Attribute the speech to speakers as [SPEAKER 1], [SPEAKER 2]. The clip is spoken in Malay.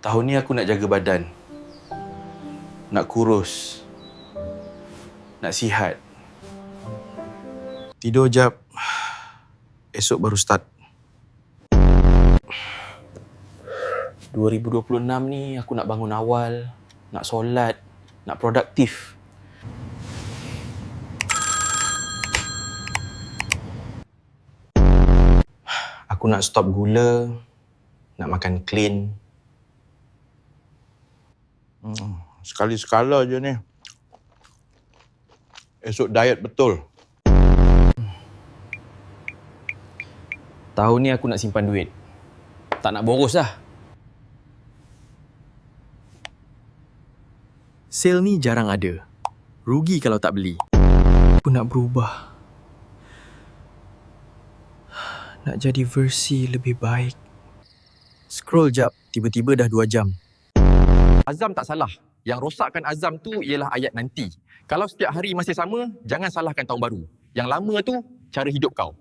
[SPEAKER 1] Tahun ni aku nak jaga badan. Nak kurus. Nak sihat. Tidur jap. Esok baru start. 2026 ni aku nak bangun awal. Nak solat. Nak produktif. Aku nak stop gula. Nak makan clean.
[SPEAKER 2] Sekali-sekala je ni. Esok diet betul.
[SPEAKER 1] Tahun ni aku nak simpan duit. Tak nak boros dah.
[SPEAKER 3] Sale ni jarang ada. Rugi kalau tak beli.
[SPEAKER 1] Aku nak berubah. Nak jadi versi lebih baik.
[SPEAKER 3] Scroll jap, tiba-tiba dah 2 jam.
[SPEAKER 4] Azam tak salah. Yang rosakkan azam tu ialah ayat nanti. Kalau setiap hari masih sama, jangan salahkan tahun baru. Yang lama tu, cara hidup kau.